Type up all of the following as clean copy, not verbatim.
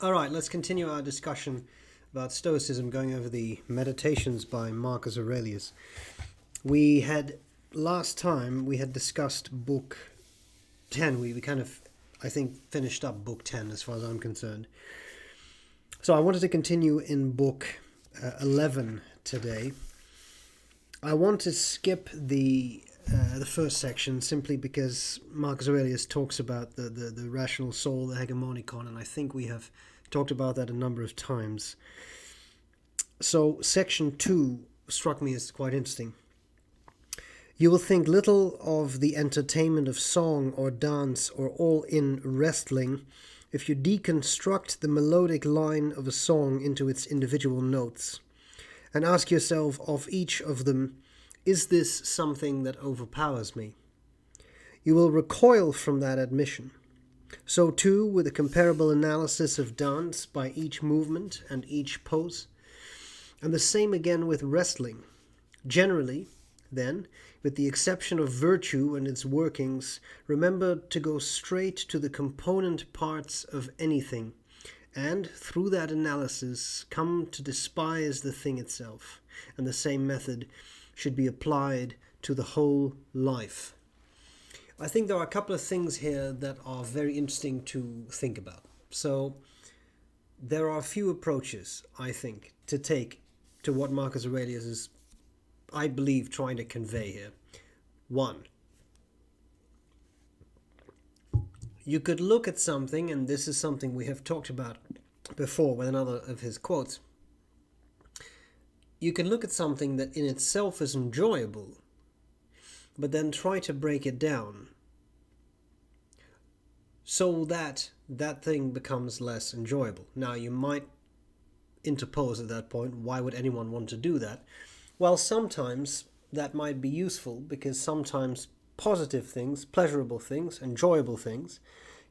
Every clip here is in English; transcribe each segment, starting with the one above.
All right, let's continue our discussion about Stoicism, going over the Meditations by Marcus Aurelius. Last time we had discussed book 10. We kind of, I think, finished up book 10 as far as I'm concerned. So I wanted to continue in book 11 today. I want to skip the first section simply because Marcus Aurelius talks about the rational soul, the hegemonikon, and I think we have talked about that a number of times. So section 2 struck me as quite interesting. You will think little of the entertainment of song or dance or all-in wrestling if you deconstruct the melodic line of a song into its individual notes, and ask yourself of each of them, is this something that overpowers me? You will recoil from that admission. So too with a comparable analysis of dance by each movement and each pose, and the same again with wrestling. Generally, then, with the exception of virtue and its workings, remember to go straight to the component parts of anything, and through that analysis come to despise the thing itself, and the same method should be applied to the whole life. I think there are a couple of things here that are very interesting to think about. So there are a few approaches, I think, to take to what Marcus Aurelius is, I believe, trying to convey here. One, you could look at something, and this is something we have talked about before with another of his quotes. You can look at something that in itself is enjoyable, but then try to break it down so that that thing becomes less enjoyable. Now, you might interpose at that point, why would anyone want to do that? Well, sometimes that might be useful because sometimes positive things, pleasurable things, enjoyable things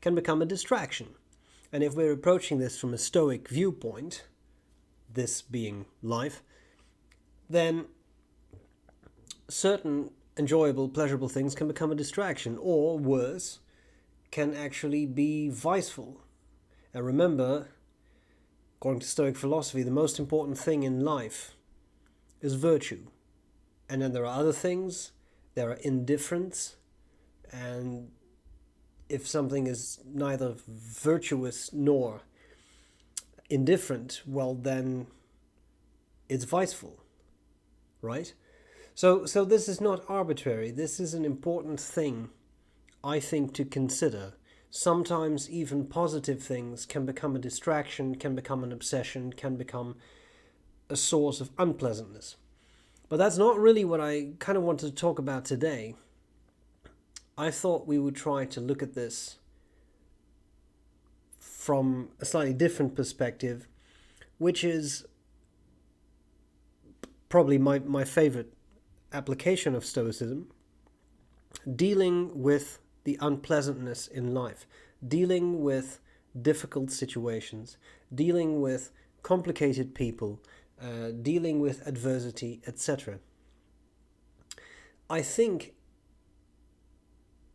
can become a distraction. And if we're approaching this from a Stoic viewpoint, this being life, then certain enjoyable, pleasurable things can become a distraction, or worse, can actually be viceful. And remember, according to Stoic philosophy, the most important thing in life is virtue. And then there are other things, there are indifference, and if something is neither virtuous nor indifferent, well then it's viceful, right? So this is not arbitrary. This is an important thing, I think, to consider. Sometimes even positive things can become a distraction, can become an obsession, can become a source of unpleasantness. But that's not really what I kind of wanted to talk about today. I thought we would try to look at this from a slightly different perspective, which is probably my favorite application of Stoicism, dealing with the unpleasantness in life, dealing with difficult situations, dealing with complicated people, dealing with adversity, etc. I think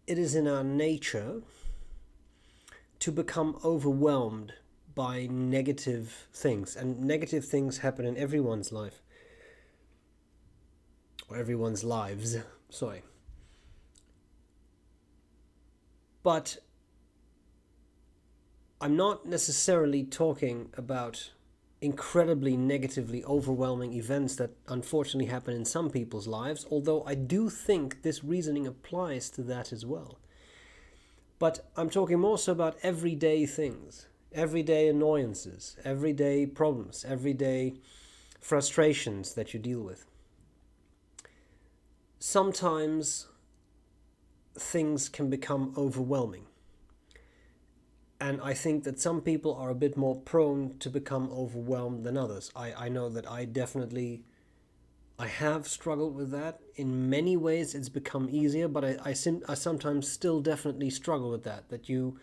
it is in our nature to become overwhelmed by negative things, and negative things happen in everyone's life, or everyone's lives, sorry. But I'm not necessarily talking about incredibly negatively overwhelming events that unfortunately happen in some people's lives, although I do think this reasoning applies to that as well. But I'm talking more so about everyday things, everyday annoyances, everyday problems, everyday frustrations that you deal with. Sometimes things can become overwhelming. And I think that some people are a bit more prone to become overwhelmed than others. I know that I have struggled with that. In many ways it's become easier, but I sometimes still definitely struggle with that you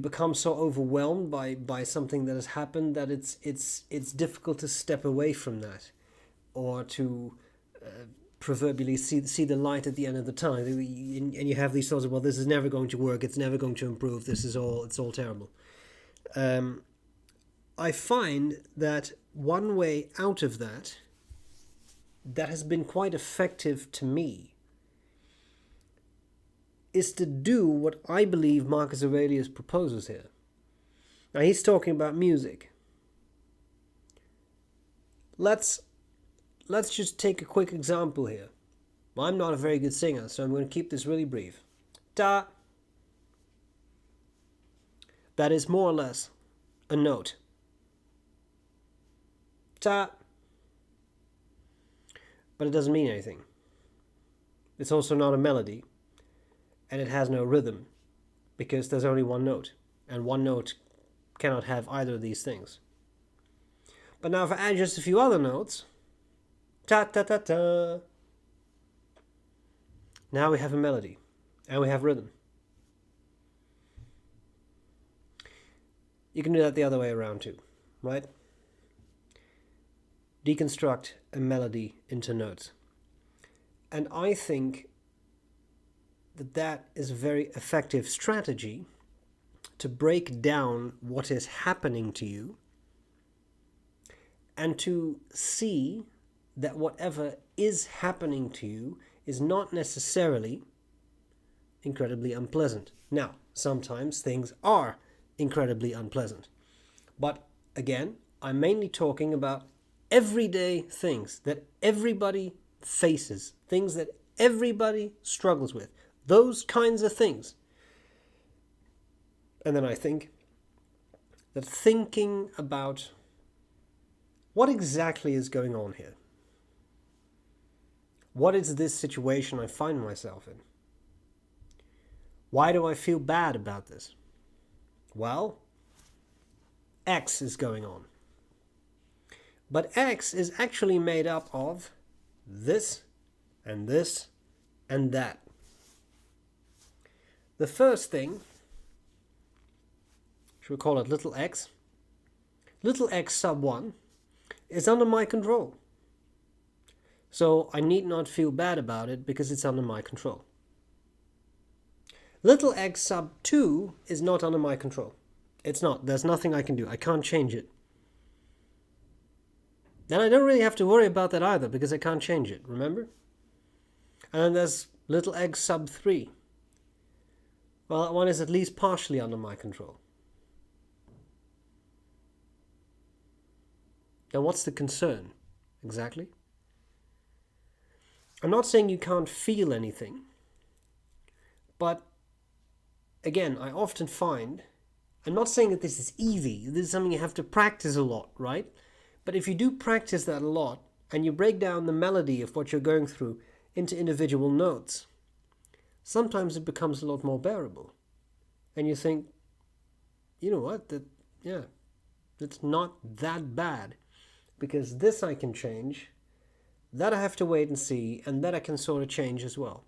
become so overwhelmed by something that has happened that it's difficult to step away from that, or to proverbially see the light at the end of the tunnel, and you have these thoughts of, well, this is never going to work, it's never going to improve, it's all terrible. I find that one way out of that has been quite effective to me is to do what I believe Marcus Aurelius proposes here. Now he's talking about music. Let's just take a quick example here. Well, I'm not a very good singer, so I'm going to keep this really brief. Da. That is more or less a note. Ta. But it doesn't mean anything. It's also not a melody. And it has no rhythm. Because there's only one note. And one note cannot have either of these things. But now if I add just a few other notes. Ta ta ta ta. Now we have a melody. And we have rhythm. You can do that the other way around too. Right? Deconstruct a melody into notes. And I think that is a very effective strategy to break down what is happening to you and to see that whatever is happening to you is not necessarily incredibly unpleasant. Now, sometimes things are incredibly unpleasant. But again, I'm mainly talking about everyday things that everybody faces, things that everybody struggles with, those kinds of things. And then I think that thinking about what exactly is going on here, what is this situation I find myself in? Why do I feel bad about this? Well, X is going on. But X is actually made up of this and this and that. The first thing, should we call it little x? Little x sub 1 is under my control. So I need not feel bad about it because it's under my control. Little x sub 2 is not under my control. It's not. There's nothing I can do. I can't change it. Then I don't really have to worry about that either because I can't change it, remember? And then there's little x sub 3. Well, that one is at least partially under my control. Now what's the concern exactly? I'm not saying you can't feel anything, but again, I often find, I'm not saying that this is easy, this is something you have to practice a lot, right? But if you do practice that a lot, and you break down the melody of what you're going through into individual notes, sometimes it becomes a lot more bearable. And you think, you know what, it's not that bad. Because this I can change, that I have to wait and see, and that I can sort of change as well.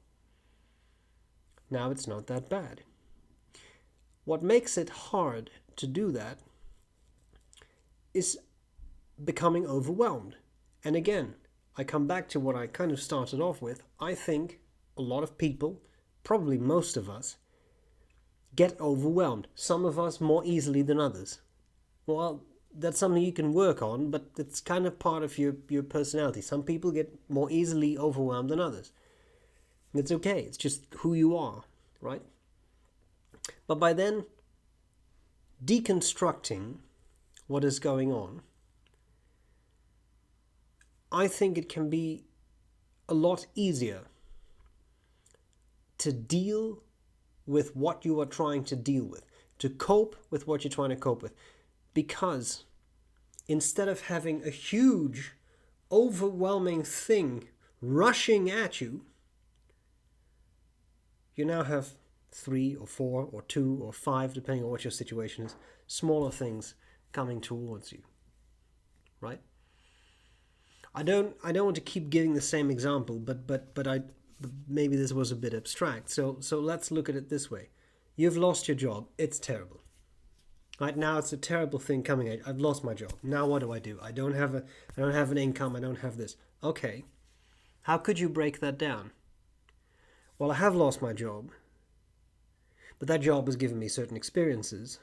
Now it's not that bad. What makes it hard to do that is becoming overwhelmed. And again, I come back to what I kind of started off with. I think a lot of people, probably most of us, get overwhelmed. Some of us more easily than others. Well, that's something you can work on, but it's kind of part of your personality. Some people get more easily overwhelmed than others. It's okay. It's just who you are, right? But by then, deconstructing what is going on, I think it can be a lot easier to deal with what you are trying to deal with, to cope with what you're trying to cope with. Because instead of having a huge, overwhelming thing rushing at you, you now have 3 or 4 or 2 or 5, depending on what your situation is, smaller things coming towards you, right? I don't want to keep giving the same example, but maybe this was a bit abstract. So let's look at it this way. You've lost your job. It's terrible. Right now, it's a terrible thing coming at you. I've lost my job. Now what do? I don't have an income. I don't have this. Okay. How could you break that down? Well, I have lost my job, but that job has given me certain experiences.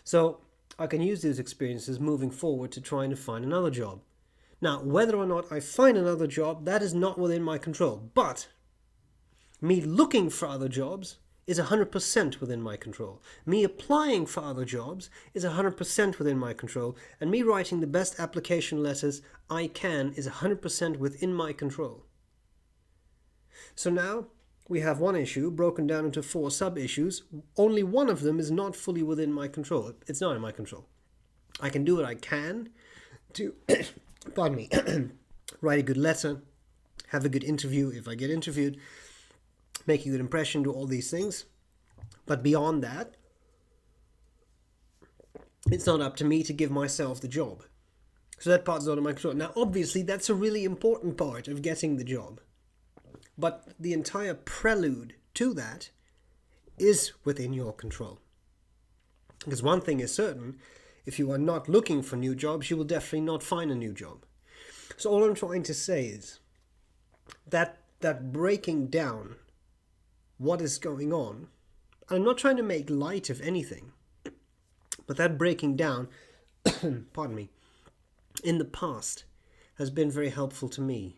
So I can use these experiences moving forward to trying to find another job. Now, whether or not I find another job, that is not within my control. But me looking for other jobs is 100% within my control. Me applying for other jobs is 100% within my control. And me writing the best application letters I can is 100% within my control. So now we have one issue broken down into 4 sub-issues. Only one of them is not fully within my control. It's not in my control. I can do what I can to, pardon me, write a good letter, have a good interview if I get interviewed, make a good impression, do all these things. But beyond that, it's not up to me to give myself the job. So that part's not in my control. Now, obviously, that's a really important part of getting the job. But the entire prelude to that is within your control. Because one thing is certain, if you are not looking for new jobs, you will definitely not find a new job. So all I'm trying to say is that breaking down what is going on, I'm not trying to make light of anything, but that breaking down, pardon me, in the past has been very helpful to me.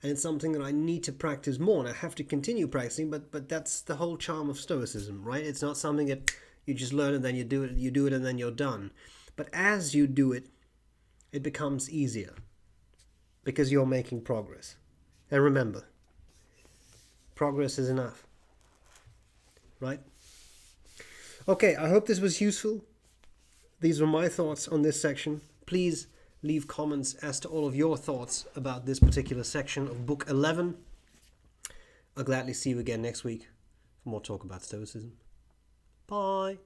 And it's something that I need to practice more, and I have to continue practicing, but that's the whole charm of Stoicism, right? It's not something that you just learn and then you do it and then you're done. But as you do it, it becomes easier because you're making progress. And remember, progress is enough, right? Okay, I hope this was useful. These were my thoughts on this section. Please leave comments as to all of your thoughts about this particular section of Book 11. I'll gladly see you again next week for more talk about Stoicism. Bye.